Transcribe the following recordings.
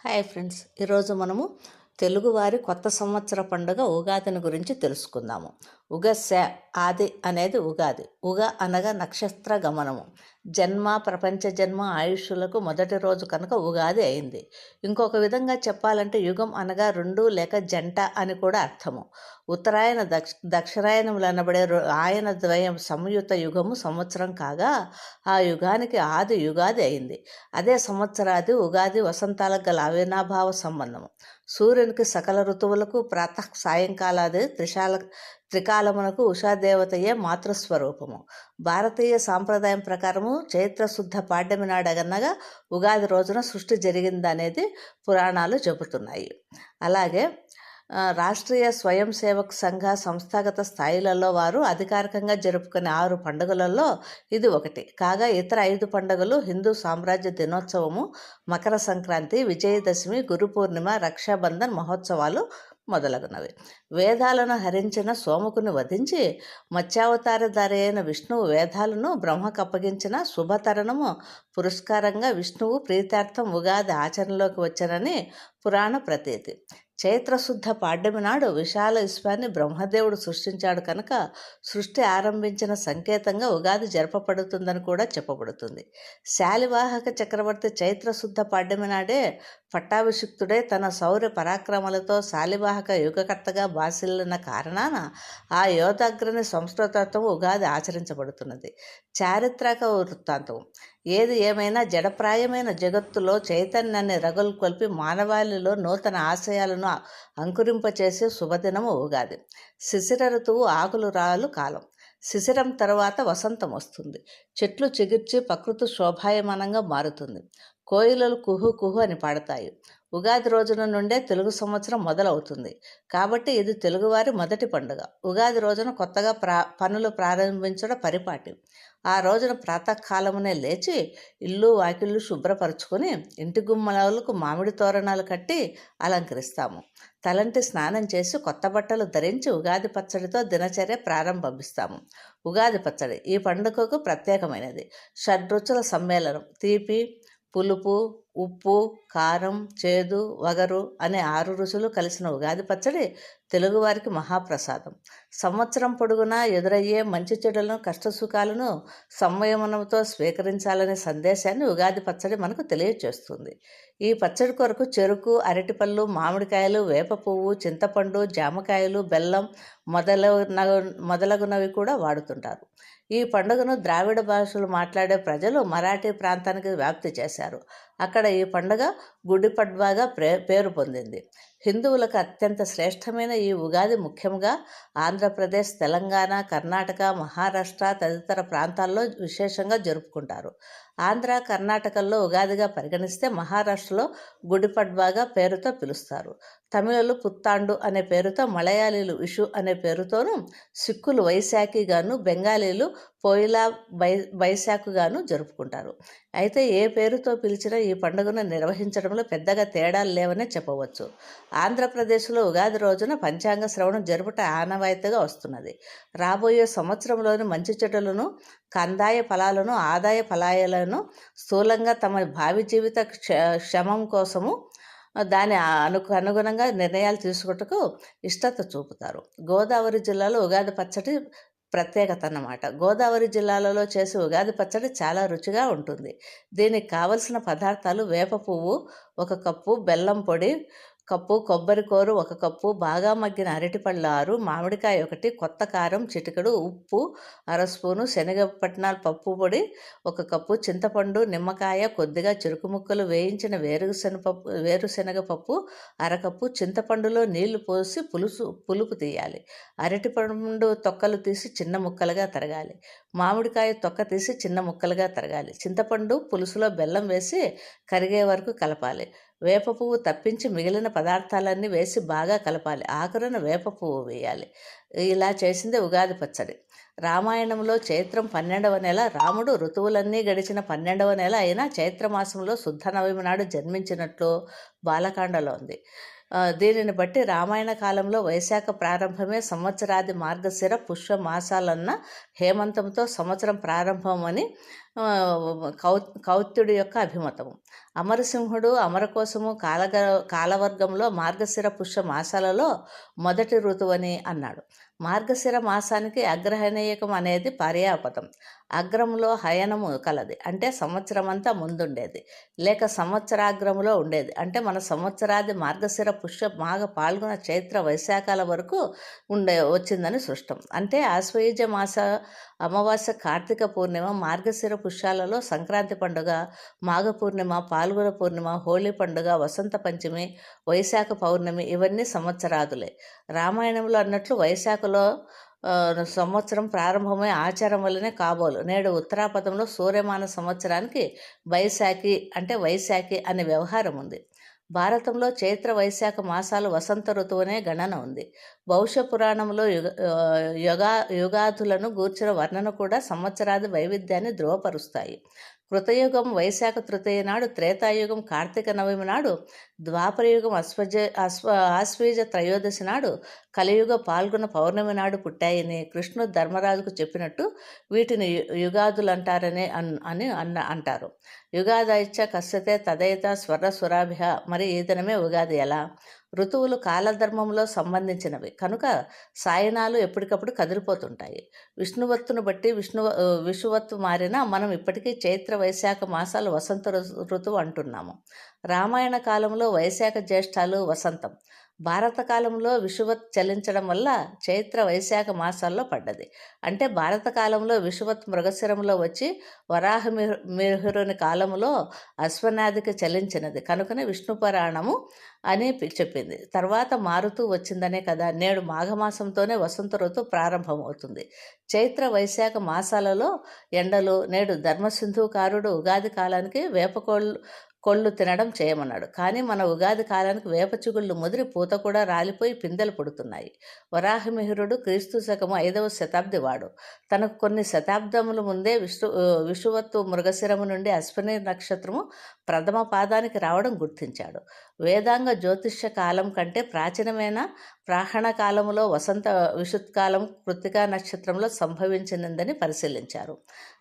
Hi friends, ఈరోజు మనము తెలుగువారి కొత్త సంవత్సర పండుగ ఉగాదిని గురించి తెలుసుకుందాము. ఆది అనేది ఉగాది. అనగా నక్షత్ర గమనము. జన్మ, ప్రపంచ జన్మ, ఆయుష్యులకు మొదటి రోజు కనుక ఉగాది అయింది. ఇంకొక విధంగా చెప్పాలంటే యుగం అనగా రెండు లేక జంట అని కూడా అర్థము. ఉత్తరాయణ దక్షిణాయనములు అనబడే ఆయన ద్వయం సంయుత యుగము సంవత్సరం కాగా ఆ యుగానికి ఆది యుగాది అయింది. అదే సంవత్సరాది ఉగాది వసంతాలకు గల అవినాభావ సంబంధము. సూర్యునికి సకల ఋతువులకు ప్రాతః సాయంకాలాది త్రికాలమునకు ఉషాదేవతయే మాతృస్వరూపము. భారతీయ సాంప్రదాయం ప్రకారము చైత్రశుద్ధ పాడ్యమి నాడగనగా ఉగాది రోజున సృష్టి జరిగిందనేది పురాణాలు చెబుతున్నాయి. అలాగే రాష్ట్రీయ స్వయం సేవక్ సంఘ సంస్థాగత స్థాయిలలో వారు అధికారికంగా జరుపుకునే 6 పండుగలలో ఇది ఒకటి కాగా ఇతర 5 పండుగలు హిందూ సామ్రాజ్య దినోత్సవము, మకర సంక్రాంతి, విజయదశమి, గురు పూర్ణిమ, రక్షాబంధన్ మహోత్సవాలు మొదలగునవి. వేదాలను హరించిన సోముకుని వధించి మత్స్యావతారధారి అయిన విష్ణువు వేదాలను బ్రహ్మకు అప్పగించిన శుభతరణము పురస్కారంగా విష్ణువు ప్రీతార్థం ఉగాది ఆచరణలోకి వచ్చనని పురాణ ప్రతీతి. చైత్రశుద్ధ పాడ్యమి నాడు విశాల విశ్వాన్ని బ్రహ్మదేవుడు సృష్టించాడు కనుక సృష్టి ఆరంభించిన సంకేతంగా ఉగాది జరపబడుతుందని కూడా చెప్పబడుతుంది. శాలివాహక చక్రవర్తి చైత్రశుద్ధ పాడ్యమి నాడే పట్టాభిషిక్తుడే తన శౌర్య పరాక్రమాలతో శాలివాహక యుగకర్తగా బాసిల్లిన కారణాన ఆ యోధాగ్రని సంస్కృతత్వం ఉగాది ఆచరించబడుతున్నది. చారిత్రక వృత్తాంతం. ఏది ఏమైనా జడప్రాయమైన జగత్తులో చైతన్యాన్ని రగులు కొల్పి మానవాళిలో నూతన ఆశయాలను అంకురింపచేసే శుభదినము ఉగాది. శిశిర ఋతువు ఆకులు రాలు కాలం. శిశిరం తర్వాత వసంతం వస్తుంది. చెట్లు చిగిర్చి ప్రకృతి శోభాయమానంగా మారుతుంది. కోయిలలు కుహు కుహు అని పాడతాయి. ఉగాది రోజున నుండే తెలుగు సంవత్సరం మొదలవుతుంది కాబట్టి ఇది తెలుగువారి మొదటి పండుగ. ఉగాది రోజున కొత్తగా పనులు ప్రారంభించడం పరిపాటి. ఆ రోజున ప్రాతకాలమునే లేచి ఇల్లు వాకిళ్ళు శుభ్రపరచుకొని ఇంటి గుమ్మలకు మామిడి తోరణాలు కట్టి అలంకరిస్తాము. తలంటి స్నానం చేసి కొత్త బట్టలు ధరించి ఉగాది పచ్చడితో దినచర్య ప్రారంభిస్తాము. ఉగాది పచ్చడి ఈ పండుగకు ప్రత్యేకమైనది. షడ్రుచుల సమ్మేళనం. తీపి, పులుపు, ఉప్పు, కారం, చేదు, వగరు అనే 6 రుచులు కలిసిన ఉగాది పచ్చడి తెలుగువారికి మహాప్రసాదం. సంవత్సరం పొడుగునా ఎదురయ్యే మంచి చెడులను, కష్టసుఖాలను సంయమనంతో స్వీకరించాలనే సందేశాన్ని ఉగాది పచ్చడి మనకు తెలియచేస్తుంది. ఈ పచ్చడి కొరకు చెరుకు, అరటిపళ్ళు, మామిడికాయలు, వేప పువ్వు, చింతపండు, జామకాయలు, బెల్లం మొదలగునవి కూడా వాడుతుంటారు. ఈ పండుగను ద్రావిడ భాషలు మాట్లాడే ప్రజలు మరాఠీ ప్రాంతానికి వ్యాప్తి చేశారు. అక్కడ ఈ పండుగ గుడి పడ్వాగా పేరు పొందింది. హిందువులకు అత్యంత శ్రేష్టమైన ఈ ఉగాది ముఖ్యంగా ఆంధ్రప్రదేశ్, తెలంగాణ, కర్ణాటక, మహారాష్ట్ర తదితర ప్రాంతాల్లో విశేషంగా జరుపుకుంటారు. ఆంధ్ర, కర్ణాటకల్లో ఉగాదిగా పరిగణిస్తే మహారాష్ట్రలో గుడి పడ్వాగా పేరుతో పిలుస్తారు. తమిళులు పుత్తాండు అనే పేరుతో, మలయాళీలు విషు అనే పేరుతోనూ, సిక్కులు వైశాఖిగాను, బెంగాలీలు పోయిలా బైశాఖుగాను జరుపుకుంటారు. అయితే ఏ పేరుతో పిలిచినా ఈ పండుగను నిర్వహించడంలో పెద్దగా తేడాలు లేవనే చెప్పవచ్చు. ఆంధ్రప్రదేశ్లో ఉగాది రోజున పంచాంగ శ్రవణం జరుపుట ఆనవాయితీగా వస్తున్నది. రాబోయే సంవత్సరంలోని మంచి చెడులను, కందాయ ఫలాలను, ఆదాయ ఫలాలను స్థూలంగా తమ భావి జీవిత క్షమం కోసము దాని అనుగుణంగా నిర్ణయాలు తీసుకుటకు ఇష్టత చూపుతారు. గోదావరి జిల్లాలో ఉగాది పచ్చడి ప్రత్యేకత అన్నమాట. గోదావరి జిల్లాలలో చేసే ఉగాది పచ్చడి చాలా రుచిగా ఉంటుంది. దీనికి కావలసిన పదార్థాలు: వేప పువ్వు 1 కప్పు, బెల్లం పొడి కప్పు, కొబ్బరి కూరు 1 కప్పు, బాగా మగ్గిన అరటిపళ్ళు 6, మామిడికాయ 1, కొత్త కారం చిటికెడు, ఉప్పు 1/2 స్పూను, శనగపట్నాల పప్పు పొడి 1 కప్పు, చింతపండు, నిమ్మకాయ, కొద్దిగా చెరుకు ముక్కలు, వేయించిన వేరుశనగపప్పు 1/2 కప్పు, చింతపండులో నీళ్లు పోసి పులుపు తీయాలి. అరటిపండు తొక్కలు తీసి చిన్న ముక్కలుగా తరగాలి. మామిడికాయ తొక్క తీసి చిన్న ముక్కలుగా తరగాలి. చింతపండు పులుసులో బెల్లం వేసి కరిగే వరకు కలపాలి. వేప పువ్వు తప్పించి మిగిలిన పదార్థాలన్నీ వేసి బాగా కలపాలి. ఆఖరున వేప పువ్వు వేయాలి. ఇలా చేసిందే ఉగాది పచ్చడి. రామాయణంలో చైత్రం 12వ నెల, రాముడు ఋతువులన్నీ గడిచిన 12వ నెల అయినా చైత్రమాసంలో శుద్ధ నవమి నాడు జన్మించినట్లు బాలకాండలో ఉంది. దీనిని బట్టి రామాయణ కాలంలో వైశాఖ ప్రారంభమే సంవత్సరాది మార్గశిర పుష్య మాసాలన్న హేమంతంతో సంవత్సరం ప్రారంభమని కౌత్యుడి యొక్క అభిమతము. అమరసింహుడు అమరకోశము కాలవర్గంలో మార్గశిర పుష్య మాసాలలో మొదటి ఋతువని అన్నాడు. మార్గశిర మాసానికి అగ్రహణీయకం అనేది పర్యాపదం. అగ్రంలో హయనము కలది అంటే సంవత్సరమంతా ముందుండేది, లేక సంవత్సరాగ్రములో ఉండేది అంటే మన సంవత్సరాది మార్గశిర పుష్య మాఘ పాల్గొన చైత్ర వైశాఖాల వరకు వచ్చిందని సృష్టం. అంటే ఆశ్వయుజ మాస అమావాస్య కార్తీక పూర్ణిమ మార్గశిర పుష్యాలలో సంక్రాంతి పండుగ, మాఘ పూర్ణిమ, పాల్గొన పూర్ణిమ, హోళీ పండుగ, వసంత పంచమి, వైశాఖ పౌర్ణమి ఇవన్నీ సంవత్సరాదులే. రామాయణంలో అన్నట్లు వైశాఖలో సంవత్సరం ప్రారంభమై ఆచారం వల్లనే కాబోలు. నేడు ఉత్తరాపథంలో సూర్యమాన సంవత్సరానికి వైశాఖి అనే వ్యవహారం ఉంది. భారతంలో చైత్ర వైశాఖ మాసాలు వసంత ఋతువునే గణన ఉంది. భవిష్య పురాణంలో యుగాదులను గూర్చిన వర్ణన కూడా సంవత్సరాది వైవిధ్యాన్ని ధృవపరుస్తాయి. కృతయుగం వైశాఖ తృతీయ నాడు, త్రేతాయుగం కార్తీక నవమి నాడు, ద్వాపరయుగం ఆశ్వీజ త్రయోదశి నాడు, కలియుగ పాల్గొన పౌర్ణమి నాడు పుట్టాయని కృష్ణుడు ధర్మరాజుకు చెప్పినట్టు వీటిని యుగాదులు అంటారని అంటారు. యుగాదైచ్చ కస్యతే తదైత స్వర్ణ సురాభ్య. మరి ఈ దినమే ఉగాది ఎలా? ఋతువులు కాలధర్మంలో సంబంధించినవి కనుక సాయనాలు ఎప్పటికప్పుడు కదిలిపోతుంటాయి. విష్ణువత్తును బట్టి విషువత్తు మారినా మనం ఇప్పటికీ చైత్ర వైశాఖ మాసాలు వసంత ఋతువు అంటున్నాము. రామాయణ కాలంలో వైశాఖ జ్యేష్ఠాలు వసంతం. భారత కాలంలో విషువత్ చలించడం వల్ల చైత్ర వైశాఖ మాసాల్లో పడ్డది. అంటే భారత కాలంలో విషువత్ మృగశిరంలో వచ్చి వరాహమిహిరుని కాలంలో అశ్వనాదికి చలించినది కనుకనే విష్ణు పురాణము అని చెప్పింది. తర్వాత మారుతూ వచ్చిందనే కదా నేడు మాఘమాసంతోనే వసంత ఋతువు ప్రారంభమవుతుంది. చైత్ర వైశాఖ మాసాలలో ఎండలు. నేడు ధర్మసింధుకారుడు ఉగాది కాలానికి కొళ్ళు తినడం చేయమన్నాడు. కానీ మన ఉగాది కాలానికి వేప చిగుళ్ళు ముదిరి పూత కూడా రాలిపోయి పిందెలు పుడుతున్నాయి. వరాహమిహిరుడు క్రీస్తు శకము 5వ శతాబ్ది వాడు. తనకు కొన్ని శతాబ్దముల ముందే విషువత్తు మృగశిరము నుండి అశ్విని నక్షత్రము ప్రథమ పాదానికి రావడం గుర్తించాడు. వేదాంగ జ్యోతిష్య కాలం కంటే ప్రాచీనమైన ప్రాహణ కాలములో వసంత విషుత్కాలం కృత్తికా నక్షత్రంలో సంభవించిందని పరిశీలించారు.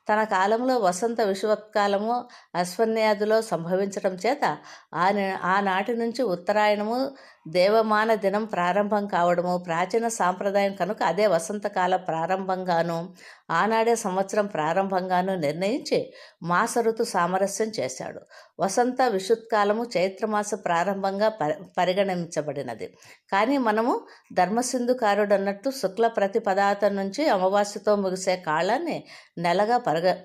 తన కాలంలో వసంత విషువత్కాలము అశ్వన్యాదిలో సంభవించడం చేత ఆనాటి నుంచి ఉత్తరాయణము దేవమాన దినం ప్రారంభం కావడము ప్రాచీన సాంప్రదాయం కనుక అదే వసంతకాల ప్రారంభంగాను ఆనాడే సంవత్సరం ప్రారంభంగాను నిర్ణయించి మాస ఋతు సామరస్యం చేశాడు. వసంత విషుత్కాలము చైత్రమాస ప్రారంభంగా పరిగణించబడినది. కానీ మనము ధర్మసింధుకారుడు అన్నట్టు శుక్ల ప్రతిపదార్థం నుంచి అమావాస్యతో ముగిసే కాలాన్ని నెలగా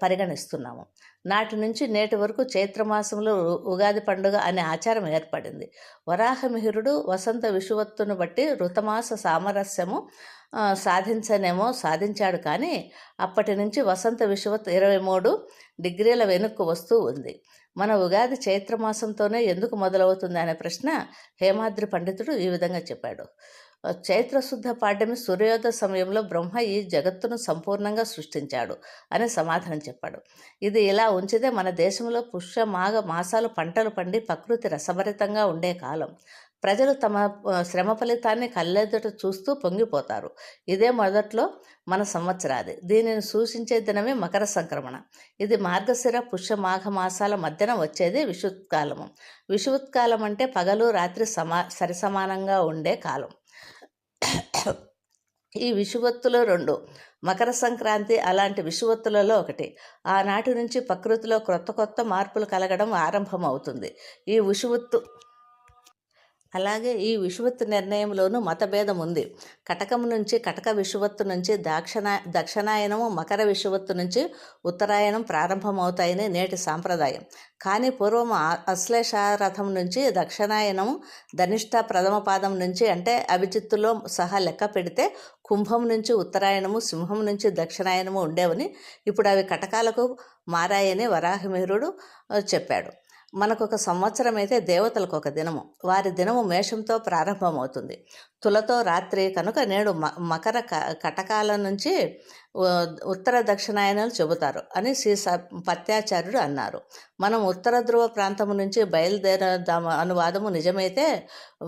పరిగణిస్తున్నాము. నాటి నుంచి నేటి వరకు చైత్రమాసంలో ఉగాది పండుగ అనే ఆచారం ఏర్పడింది. వరాహమిహిరుడు వసంత విషువత్తును బట్టి ఋతమాస సామరస్యము సాధించాడు. కానీ అప్పటి నుంచి వసంత విషువత్ 23 డిగ్రీల వెనుక్కు వస్తూ ఉంది. మన ఉగాది చైత్రమాసంతోనే ఎందుకు మొదలవుతుంది అనే ప్రశ్న హేమాద్రి పండితుడు ఈ విధంగా చెప్పాడు. చైత్రశుద్ధ పాడ్యమి సూర్యోదయ సమయంలో బ్రహ్మ ఈ జగత్తును సంపూర్ణంగా సృష్టించాడు అని సమాధానం చెప్పాడు. ఇది ఇలా ఉంచితే మన దేశంలో పుష్య మాఘ మాసాలు పంటలు పండి ప్రకృతి రసభరితంగా ఉండే కాలం. ప్రజలు తమ శ్రమ ఫలితాన్ని కళ్ళెదుట చూస్తూ పొంగిపోతారు. ఇదే మొదట్లో మన సంవత్సరాది. దీనిని సూచించే దినమే మకర సంక్రమణ. ఇది మార్గశిర పుష్య మాఘ మాసాల మధ్యన వచ్చేది విషుత్కాలము. విషుత్కాలం అంటే పగలు రాత్రి సరిసమానంగా ఉండే కాలం. ఈ విషువత్తులో 2. మకర సంక్రాంతి అలాంటి విషువత్తులలో ఒకటి. ఆనాటి నుంచి ప్రకృతిలో కొత్త మార్పులు కలగడం ఆరంభమవుతుంది. ఈ విషువత్తు నిర్ణయంలోనూ మతభేదం ఉంది. కటకం నుంచి కటక విషువత్తు నుంచి దక్షిణాయనము మకర విషువత్తు నుంచి ఉత్తరాయణం ప్రారంభమవుతాయని నేటి సాంప్రదాయం. కానీ పూర్వం అశ్లేషారథం నుంచి దక్షిణాయనము ధనిష్ట ప్రథమ పాదం నుంచి అంటే అభిజిత్తులో సహా లెక్క పెడితే కుంభం నుంచి ఉత్తరాయణము సింహం నుంచి దక్షిణాయనము ఉండేవని ఇప్పుడు అవి కటకాలకు మారాయని వరాహమిహిరుడు చెప్పాడు. మనకొక సంవత్సరం అయితే దేవతలకు ఒక దినము. వారి దినము మేషంతో ప్రారంభమవుతుంది. తులతో రాత్రి కనుక నేడు మకర కటకాల నుంచి ఉత్తర దక్షిణాయనాలు చెబుతారు అని శ్రీ పత్యాచార్యుడు అన్నారు. మనం ఉత్తర ధ్రువ ప్రాంతం నుంచి బయలుదేరదాము అనువాదము నిజమైతే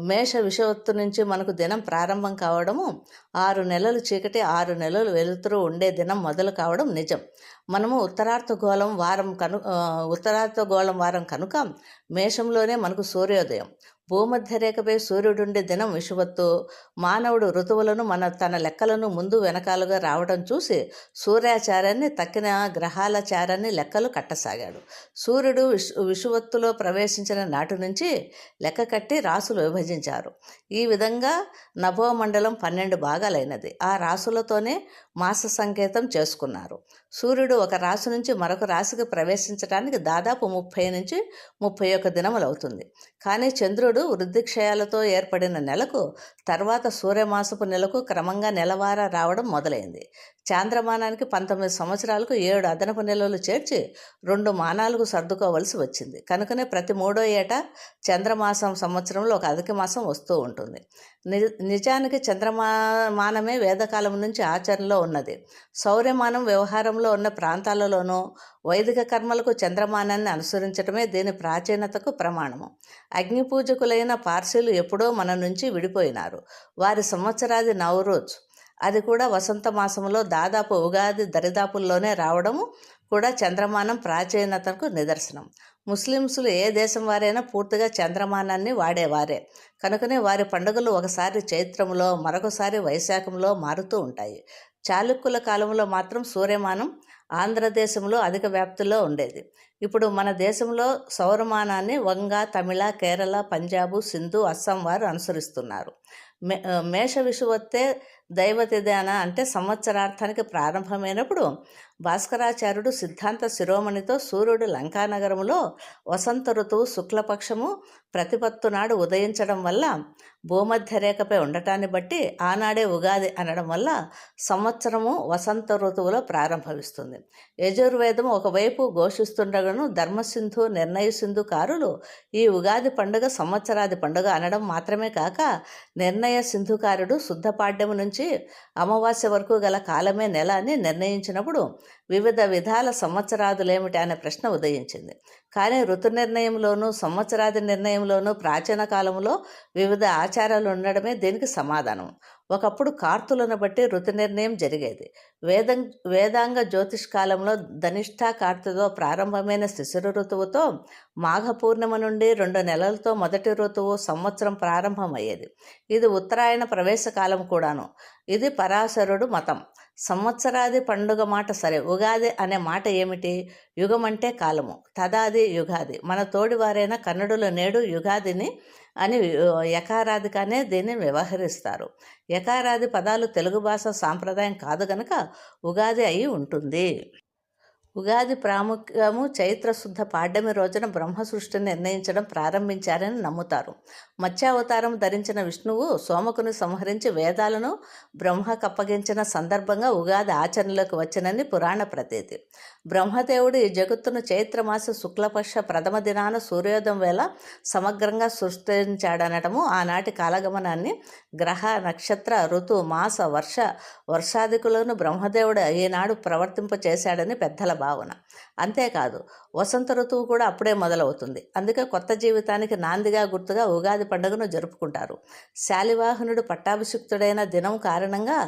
మేష విషవత్తు నుంచి మనకు దినం ప్రారంభం కావడము, 6 నెలలు చీకటి 6 నెలలు వెలుతురు ఉండే దినం మొదలు కావడం నిజం. మనము ఉత్తరార్ధగోళం వారం కనుక మేషంలోనే మనకు సూర్యోదయం. భూమధ్యరేఖపై సూర్యుడుండే దినం విషువత్తు. మానవుడు ఋతువులను తన లెక్కలను ముందు వెనకాలుగా రావడం చూసి సూర్యాచారాన్ని తక్కిన గ్రహాలచారాన్ని లెక్కలు కట్టసాగాడు. సూర్యుడు విషువత్తులో ప్రవేశించిన నాటి నుంచి లెక్క కట్టి రాసులు విభజించారు. ఈ విధంగా నభోమండలం 12 భాగాలైనది. ఆ రాసులతోనే మాస సంకేతం చేసుకున్నారు. సూర్యుడు ఒక రాశి నుంచి మరొక రాశికి ప్రవేశించడానికి దాదాపు 30 నుంచి 31 దినములు అవుతుంది. కానీ చంద్రుడు వృద్ధిక్షయాలతో ఏర్పడిన నెలకు తర్వాత సూర్యమాసపు నెలకు క్రమంగా నెలవార రావడం మొదలైంది. చాంద్రమానానికి 19 సంవత్సరాలకు 7 అదనపు నెలలు చేర్చి 2 మానాలకు సర్దుకోవలసి వచ్చింది. కనుకనే ప్రతి 3వ ఏటా చంద్రమాసం సంవత్సరంలో ఒక అధిక మాసం వస్తూ ఉంటుంది. నిజానికి చంద్రమానమే వేదకాలం నుంచి ఆచరణలో ఉన్నది. సౌర్యమానం వ్యవహారంలో ఉన్న ప్రాంతాలలోనూ వైదిక కర్మలకు చంద్రమానాన్ని అనుసరించడమే దీని ప్రాచీనతకు ప్రమాణము. అగ్ని పూజకులైన పార్సీలు ఎప్పుడో మన నుంచి విడిపోయినారు. వారి సంవత్సరాది నవరోజ్, అది కూడా వసంత మాసంలో దాదాపు ఉగాది దరిదాపుల్లోనే రావడము కూడా చంద్రమానం ప్రాచీనతకు నిదర్శనం. ముస్లింసులు ఏ దేశం వారైనా పూర్తిగా చంద్రమానాన్ని వాడేవారే. కనుకనే వారి పండుగలు ఒకసారి చైత్రంలో మరొకసారి వైశాఖంలో మారుతూ ఉంటాయి. చాళుక్యుల కాలంలో మాత్రం సూర్యమానం ఆంధ్రదేశంలో అధిక వ్యాప్తిలో ఉండేది. ఇప్పుడు మన దేశంలో సౌరమానాన్ని వంగ, తమిళ, కేరళ, పంజాబు, సింధు, అస్సాం వారు అనుసరిస్తున్నారు. మేష విషువత్తే దైవతిథాన అంటే సంవత్సరార్థానికి ప్రారంభమైనప్పుడు భాస్కరాచార్యుడు సిద్ధాంత శిరోమణితో సూర్యుడు లంకానగరంలో వసంత ఋతువు శుక్లపక్షము ప్రతిపత్తు నాడు ఉదయించడం వల్ల భూమధ్యరేఖపై ఉండటాన్ని బట్టి ఆనాడే ఉగాది అనడం వల్ల సంవత్సరము వసంత ఋతువులో ప్రారంభవిస్తుంది. యజుర్వేదము ఒకవైపు ఘోషిస్తుండగాను ధర్మసింధు, నిర్ణయ సింధు కారులు ఈ ఉగాది పండుగ సంవత్సరాది పండుగ అనడం మాత్రమే కాక నిర్ణయ సింధుకారుడు శుద్ధపాడ్యము నుంచి అమావాస్య వరకు గల కాలమే నెల అని నిర్ణయించినప్పుడు వివిధ విధాల సంవత్సరాదులేమిటి అనే ప్రశ్న ఉదయించింది. కానీ ఋతు నిర్ణయంలోనూ సంవత్సరాది నిర్ణయంలోనూ ప్రాచీన కాలంలో వివిధ ఆచారాలు ఉండడమే దీనికి సమాధానం. ఒకప్పుడు కార్తులను బట్టి ఋతు నిర్ణయం జరిగేది. వేదాంగ జ్యోతిష్ కాలంలో ధనిష్ఠా కార్తెతో ప్రారంభమైన శిశిర ఋతువుతో మాఘ పూర్ణిమ నుండి 2 నెలలతో మొదటి ఋతువు సంవత్సరం ప్రారంభమయ్యేది. ఇది ఉత్తరాయణ ప్రవేశ కాలం కూడాను. ఇది పరాశరుడు మతం. సంవత్సరాది పండుగ మాట సరే, ఉగాది అనే మాట ఏమిటి? యుగం అంటే కాలము, తదాది యుగాది. మన తోడివారైన కన్నడులు నేడు యుగాదిని అని యకారాదిగానే దీన్ని వ్యవహరిస్తారు. యకారాది పదాలు తెలుగు భాష సాంప్రదాయం కాదు గనక ఉగాది అయి ఉంటుంది. ఉగాది ప్రాముఖ్యము చైత్రశుద్ధ పాడ్యమి రోజున బ్రహ్మ సృష్టిని నిర్ణయించడం ప్రారంభించారని నమ్ముతారు. మత్స్యావతారం ధరించిన విష్ణువు సోమకుని సంహరించి వేదాలను బ్రహ్మకు అప్పగించిన సందర్భంగా ఉగాది ఆచరణలోకి వచ్చినని పురాణ ప్రతీతి. బ్రహ్మదేవుడు ఈ జగత్తును చైత్రమాస శుక్లపక్ష ప్రథమ దినాన సూర్యోదయం వేళ సమగ్రంగా సృష్టించాడనటము ఆనాటి కాలగమనాన్ని, గ్రహ, నక్షత్ర, ఋతు, మాస, వర్షాదికులను బ్రహ్మదేవుడు ఈనాడు ప్రవర్తింపచేశాడని పెద్దల భావన. అంతేకాదు వసంత ఋతువు కూడా అప్పుడే మొదలవుతుంది. అందుకే కొత్త జీవితానికి నాందిగా గుర్తుగా ఉగాది పండుగను జరుపుకుంటారు. శాలివాహనుడు పట్టాభిషిక్తుడైన దినం కారణంగా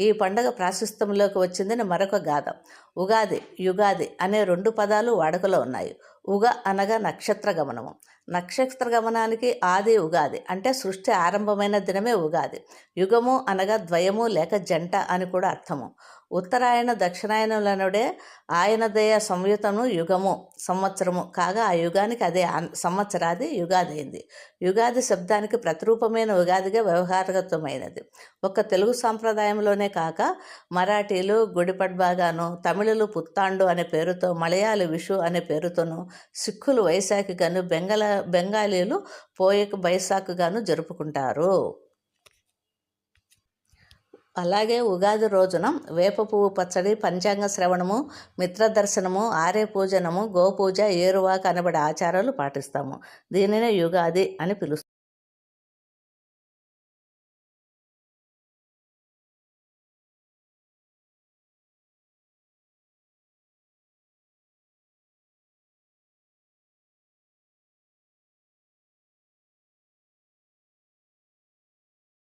ఈ పండుగ ప్రాశస్త్యంలోకి వచ్చిందని మరొక గాథ. ఉగాది, యుగాది అనే 2 పదాలు వాడుకలో ఉన్నాయి. ఉగ అనగా నక్షత్ర గమనము. నక్షత్ర గమనానికి ఆది ఉగాది అంటే సృష్టి ఆరంభమైన దినమే ఉగాది. యుగము అనగా ద్వయము లేక జంట అని కూడా అర్థము. ఉత్తరాయణ దక్షిణాయనలనుడే ఆయనదయ సంయుతము యుగము సంవత్సరము కాగా ఆ యుగానికి అదే సంవత్సరాది యుగాది అయింది. యుగాది శబ్దానికి ప్రతిరూపమైన ఉగాదిగా వ్యవహారగతమైనది. ఒక్క తెలుగు సాంప్రదాయంలోనే కాక మరాఠీలు గుడిపడ్బాగాను, తమిళులు పుత్తాండు అనే పేరుతో, మలయాళీ విషు అనే పేరుతోనూ, సిక్కులు వైశాఖి గాను, బెంగాలీలు పోయక్ బైసాఖ్ గాను జరుపుకుంటారు. అలాగే ఉగాది రోజున వేప పువ్వు పచ్చడి, పంచాంగ శ్రవణము, మిత్రదర్శనము, ఆర్య పూజనము, గోపూజ, ఏరువాక అనబడే ఆచారాలు పాటిస్తాము. దీనినే యుగాది అని పిలుస్తాము.